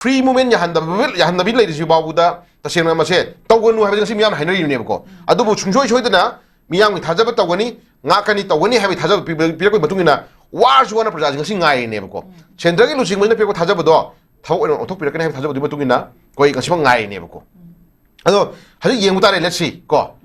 free movement yahandabit leirisi bawuda tasengna mase tawganu habi ngasi miyam hainari nebako adubu chungchoi choidana miyam gi thajaba tawgani ngakani tawgani habi thajaba pirakoi matungina warsu wana praja ngasi ngai nebako center gi lusing moina pirako thajaba do thau ono othok pirakani habi thajaba du matungina koi ngasi ngai nebako ado haji yengu tare let's see ko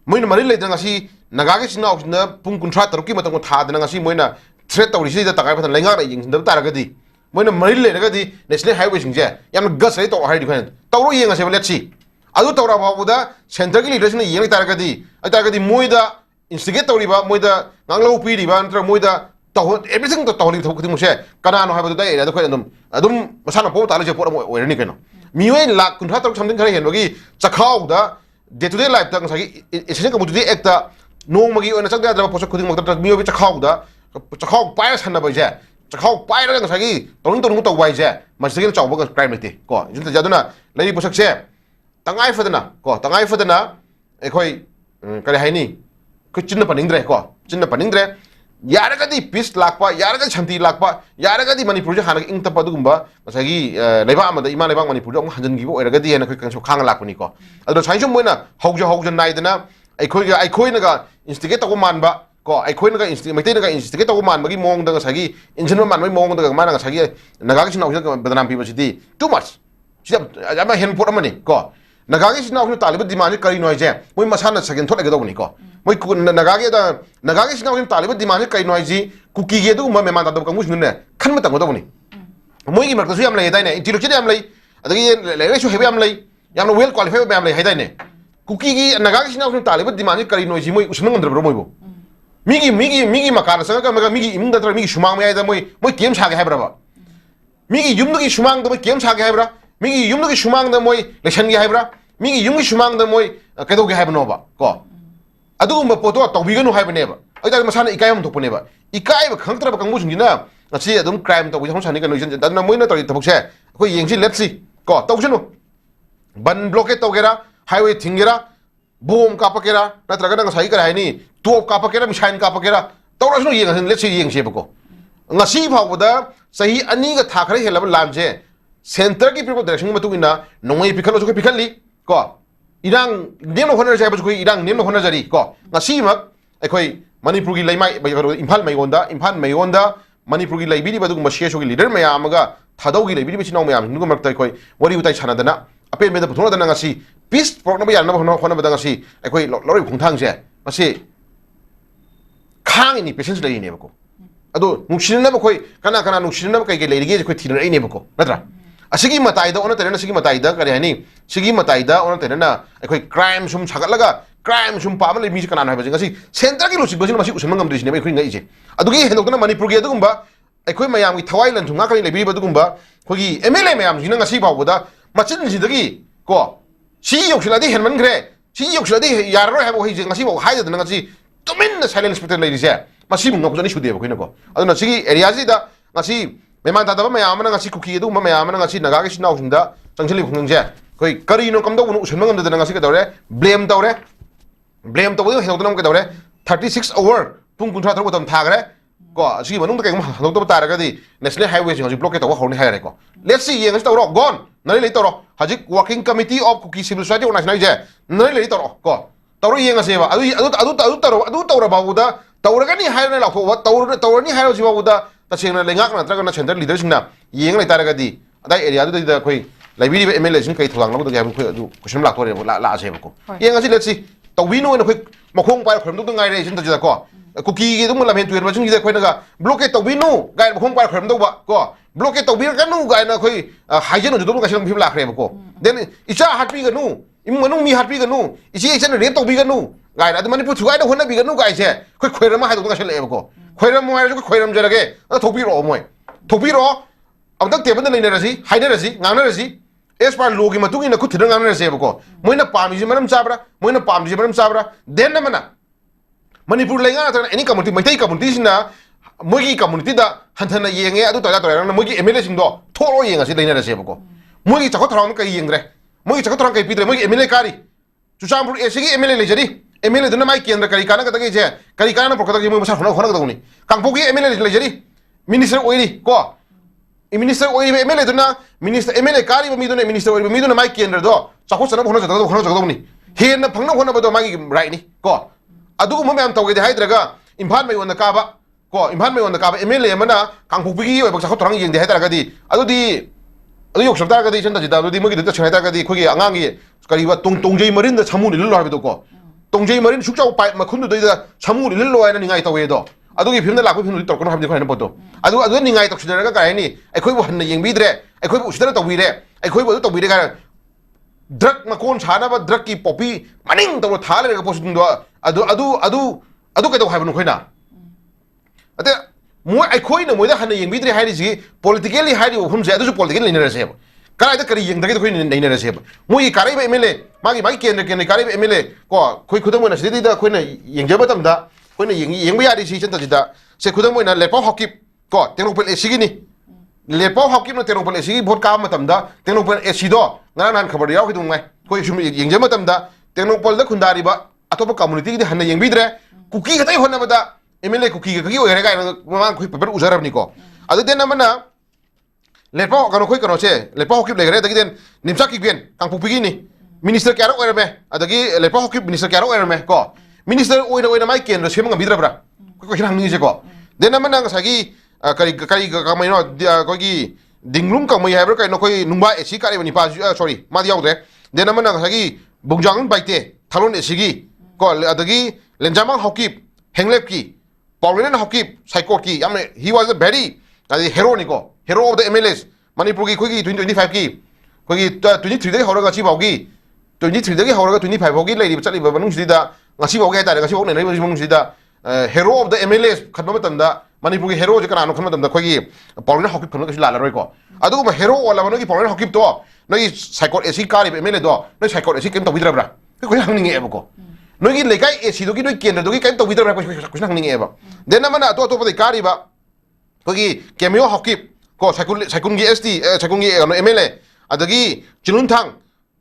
moina mari leidang ngasi nagagi sina opsina pung kuntra taruki matang thadana ngasi moina threat tawrisi da takai patan lenga ing da taragadi moina mari leiragadi national highway singje yam gas rei to hai dikhan tawro yenga se let's see adu tawra babuda center gi leadership yeng taragadi moida instigate tawriba moida nganglo pi riba ntra moida taw everything to tawli thokti muse kana no habu da area da khoi adum masana po tala je po mo oirani keno miwe lak kuntra taw something khare henbogi chakhau da day to day life ta ngasagi essential commodity ekta nongmagi ona chakda da posak khuding makta miwe chakhau da chakhau pai sanna ba je chakhau pai ra ngasagi tong to wai je masigi chawba ga crime lete ko jinta jaduna lei posak se tangai fadana ekhoi kare haini ko chinna paningdre ko chinna paningdre yaragadi peace lakpa yaragadi shanti lakpa yaragadi manipur je hana ing tapa dugumba masagi leiba amada ima leiba manipur jo hanjan gi bo eragadi hena khoi kangso khang lakpani ko ado sainjum moina hauja naidana aikhoi naga instigate to manba ko aikhoi naga instigate to manba gi mong daga sagi injin man mai mong daga mana sagi naga gi sinau badnam pi basidi too much sida ama hen pot amani ko nagagi sinau talib dimani kari noise moi masana second thot agado ni ko moi nagagi sinau talib dimani kari noise kuki ge du ma me man da ka mus ne khan ma tango do ni moi gi marka su yam lei dai ne intellectual yam lei adagi le su hebe yam lei yam well qualified yam lei hai dai ne kuki gi nagagi sinau talib dimani kari noise moi usnang andra bro moi bo migi makana sanga ka migi imung da migi shumang mai da moi kem sa ge hai bra ba migi yum gi shumang da moi kem sa ge hai bra migi yum gi shumang da moi lection gi hai bra migi yum gi shumang da moi kedo gi hai bno ba ko adugumba poto tawbiganu hai bne ba aida masana ikai am thokpane ba ikai ba khangtra ba kangbu sungina asi adum crime to hon sani ka noisin dan moina to tabuk se koi yengsi let's see ko tawjunu ban blockade tawgera highway thingera boom kapakera natraga nang sai kara haini top kapakera mishine kapakera tawrasnu yeng let's see yengse ba ko ngasi phawda sahi ani ga thakare helab lamje center ki people direction matugina nongoi pikhalo ko pikhalli ko irang nemno honor jai baju irang nemno honor jari ko ngasi mak ekhoi manipur gi laimai imphal mai onda manipur gi laibiri badu mashe shogi leader maya amaga thadau gi laibiri bichinaw maya nugo makta ekhoi wari utai chanadana ape me da puthona dana ngasi peace program ya na hona bada ngasi ekhoi lori khungthang je ngasi khang ni patience lai ne bako ado nukshinna ba khoi kana nukshinna ba kai ge leirige ekhoi thina ai ne bako natra asigi matai da ona terena sigi matai da kare hani sigi matai da ona terena ekhoi crime sum chagalaga crime sum pa male mi kana na ba ngasi center gi losi bajin masi usman ngam drisine ekhoi ngai je adugi hendokna manipur gi adugumba ekhoi mayam gi thawai lan thunga kali lebi badugumba khogi mla mayam jina ngasi bawboda machin jidagi ko si yoksiladi henman gre si yoksiladi yarro ha bo hi ngasi bo haida da ngasi tumin silent inspector lady je masi mung ngok jani shude ba khoina ko aduna sigi area ji da ngasi meman ta da mayam na ngasi kuki du mayam na ngasi naga gi sinau sinda changchili phungje koi kari no kam do nu usman ngam da ngasi ka dore blame to bu hendokna ka dore 36 hour pung kunthra thar botam thagre ko sigi manung ka hendok to taraga di national highway sing blockade to hone haire ko let's see yeng to ro gon nari le to ro hajik working committee of kuki civil society organization je nari le to ro ko to ro yeng ase ba adu to ro ba uda to ra ni haire la ko to ni haire ji ba uda ta chengna lengak na traga na center leader singna yeng le taraga di adai area du da khoi library mla sing kai tholang lo da ga khoi adu question lak to re la ase ba ko yeng ase let's see tawino na khoi makhong pai khram du ngai re sin ta ja ko kuki gi dum la men tuer ba chung gi da khoi na ga blockade tawino gai makhong pai khram du ba ko blockade tawbir ka nu gai na khoi hajen ju du ga sim phim lak re ba ko then icha hatpi ga nu im manung mi hatpi ga nu ichi icha re tawbi ga nu gai da mani pu thuai da hona bi ga nu gai se khoi khoiram ha du ga sel e ba ko khoiram mo ai ju khoiram ja ge thokpi ro moi thokpi ro ab tak teben nei na rasi haina rasi ngana rasi es par logi matungi na kuthira ngana rasi ba ko moina pami ji manam chabra moina pam ji manam chabra den na mana manipur lenga ta any community mai tai community sina mogi community da hanthana yenge adu ta ta na mogi mla sing do thoro yenga si leina rasi ba ko mogi chakot thang ka yengre mogi chakot thang kai pidre mogi mla kari chuchambur esigi mla le jari mla duna mai kendra kari kana ka ta ge je kari kana na prokata ge mo sa hona hona ka duni kangpogi mla le jari minister oiri ko minister oi MLA duna minister MLA kari mi duna minister oi mi duna mai kendra do chakho sana bhona jada do khona jada ni hen na phangna khona ba do magi right ni ko adu mo mem tawge de haidraga imphal mai on ka ba ko imphal mai on ka ba MLA mana kangphu bi oi ba chakho torang yeng de haidraga di adu yok sabta ga di chanda jida adu di mo gi de chhai ta ga di khoi gi angang gi kari ba tongjei marin da chamu ni lo ha bi do ko tongjei marin sukchau pai ma khun do da chamu ni lo ai na ningai tawge do adugi phimna lakho phimnu tor kono hamdi khoi na bodo adu ningai tok sidara ga ni ai khoi bu han yeng bi dre ai khoi bu sidara to bi re ai khoi bu to bi re ga drug ma kon chana ba drug ki popi maning to thale ga post do adu ka do hai bu khoi na ate mo ai khoi na mo da han yeng bi dre hai ri ji politically hai ri hum je adu politically ni ra se kara da kari yeng da ga khoi ni na ra se mo yi karai ba MLA magi ken karai ba MLA ko khoi khudam mo na sidi da khoi na yeng je ba tam da koina yeng ba yari si chanta jida se khudam moina lepo hokip ko tenok pel esigi ni lepo hokip no tenok pel esigi bhot ka matam da tenok pel esido ngana nan khabar yaw khidum ngai koi sum yeng je matam da tenok pel da khundari ba atopa community gi hanna yeng bidre kuki gatai honna bada MLA kuki ga gi oire ga mang khoi paper ujarab ni ko adu den namana lepo kano khoi kano che lepo hokip legre da gi den nimsa ki gen kang pupigi ni minister karo oire me adagi lepo hokip minister karo oire me ko minister oina mai ken ro semang bidra bra ko khang ni je ko den namana ga sagi kari ka mai no ko gi dinglum ka mai haber kai no koi nungba esi kari bani pa sorry ma di yaudre den namana ga sagi bungjang baite thalon esi gi ko adagi lenjamang hokip henglep ki Paulinan hokip psycho ki he was a very hero ni ko hero of the MLS manipur ki khoi gi 2025 ki khoi gi 23 de horoga chi baugi 23 de horoga 25 baugi lai ri chali ba manung sida ngasi baugi ta ngasi baugi nei manung sida hero of the MLS khatma matam da manipur ki hero je kana no khatma matam da khoi gi Paulinan hokip khano ki la la roi ko adu ma hero wala mano ki Paulinan hokip to noi psycho AC kari MLA do noi psycho AC kem to bidra bra khoi hang ni nge ko noi gi lekai AC do gi noi ken do gi kem to bidra bra ko hang ni nge ba den namana to pa de kari ba khoi gi kemio hokip ko sakun gi ST sakun gi no MLA adagi chilun thang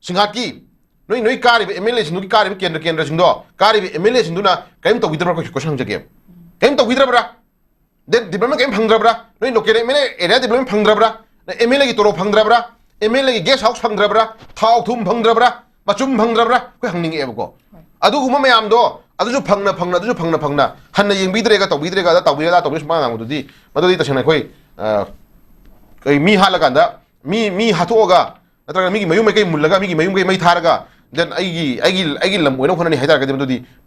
singhat ki noi kari MLA sinu ki kari kendra sing do kari MLA sing duna kaim to bidra ko sang jage kaim to bidra bra den development kaim phangra bra noi local MLA area development phangra bra MLA gi toro phangra bra MLA gi guest house phangra bra thau thum phangra bra machum phangra bra ko hangning e ko adu guma mayam do adu ju phangna adu ju phangna hanna yeng bidre ga to sma ngam du di ta sena koi kai mi halaganda mi hatoga natra mi gi mayum kai mullaga mi gi mayum kai mai tharaga den ai gi lam oino khona ni haidar ga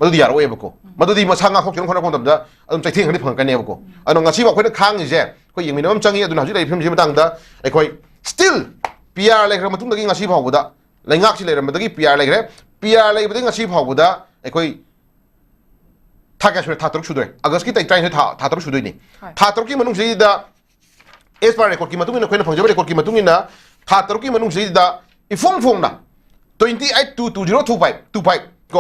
madu yaro e bako madu di masanga khok khona khon da adum chai thing khani phang kan ne bako anu ngasi ba khoi khang je khoi yeng minam changi adu haju dai phim ji matang da ai khoi still PR lai khra matung da gi ngasi phau da laingak si lai ram da gi PR lai khre PR lai ba ngasi phau da ai khoi thaka shwe thatruk shudoi august ki tai tai thatruk shudoi ni thatruk ki manung ji da as par record ki matung ina khoi na phang record ki matung ina thatruk ki manung ji da ifong fong na 28 to 2025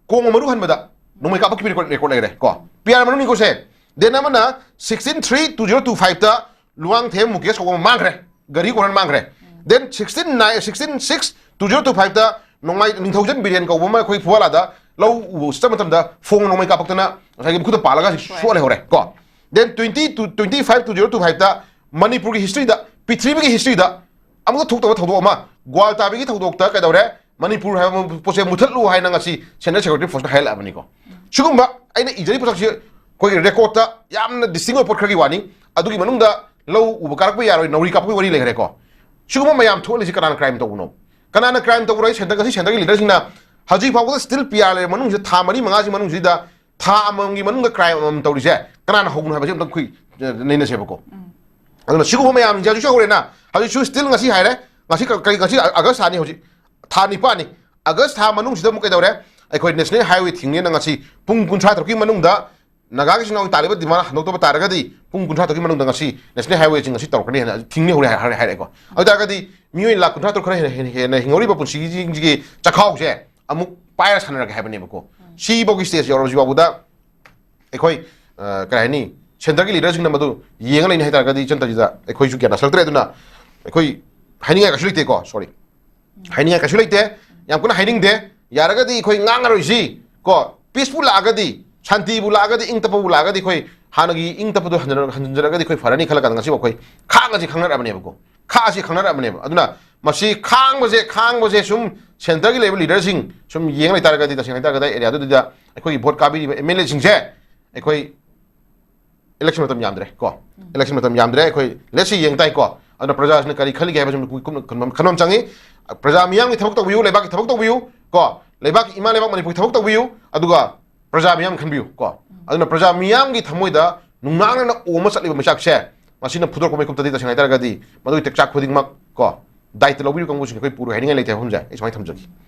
ko maru han bada nomai ka pakki record lai re ko PR manung ni ko se dena mana 16 3 2025 ta luang them mukesh ko mangre gari ko mangre then 16 6 2025 ta nomai ningthaujan billion ko ma khoi fuala da low system da phone nomai ka paktana sai khu ta palaga so le hore ko then 20 to 25 to 2025 ta manipur ki history da prithvi ki history da amga thuk ta thodo ma gwal ta bi ki thodok ta ka dawre manipur ha pose muthalu hai na ngasi central security force hail abani ko sugumba aina ijari posak si ko record ta yamna distinguish pot khagi wani adugi manung da low ubakarak ba yaroi nauri ka poi wari le ko sugumba mayam thole si kana crime to no kana crime to roi center ka leader singna haji fago still PR le manung je tha mari manga ji manung ji da tha amangi manung da crime am to ri je kana hognu ha ba je khui nei na se ba ko aduna sigubo mayam ja ju shore na haji chu still ngasi haire ngasi august ani hoji tha ni pa ni august tha manung sida mu kai dawre ai khoi national highway thingni na ngasi pung kunthra thaki manung da naga ki sinau taliba dimana no to taraga di pung kunthra thaki manung da ngasi national highway jing ngasi tor kani thingni hore hai ko ada ga di mioi la kunthra tor khare he na hingori ba pun si ji chakhau je amuk paira sanara ga habani bako si bogi stage yoro ji babuda ekhoi karani center ki leader sing na madu yeng lai ni haita ga di chanta ji da ekhoi ju kya saltre duna ekhoi haninga ka shulite ko sorry haninga ka shulite yam kuna haining de yaraga di ekhoi ngang roi ji ko peaceful aga di shanti bu laga di ingta bu laga di khoi हानगी इंग तपदो हंजरगदी कोई फरनी खलक ngasi कोई खांगसी खंगनरबने बको खासी खंगनरबने अदुना मसी खांगबसे सुम centre की level leader सिंग सुम Young लेतारगदी तसिंग लेतारगदा area दुदा अखोई vote काबी MLA सिंगसे अखोई election मतम यामद्रे को इलेक्शन मतम यामद्रे अखोई लेसी येंग ताई को अदुना प्रजा ने करी खली गेबा सुम खनम चंगी प्रजा मियां की थबक तबियु लेबा की थबक तबियु को लेबा की इमा लेबा मणिपुर थबक तबियु अदुगा प्रजा मियां खनबियु को अदुना प्रजा मियां की थमोइदा नुंगांगना ओमा चलिबा मसाकसे मसिना फुदर को मेकुम तदी तसिंग लेतारगदी मदुई टेक्चाक खुदिंगमक को दायित्व लौबियु कंगुसिंग अखोई पुरु हाइनिंग लेते हमजा इसमाय थमजगी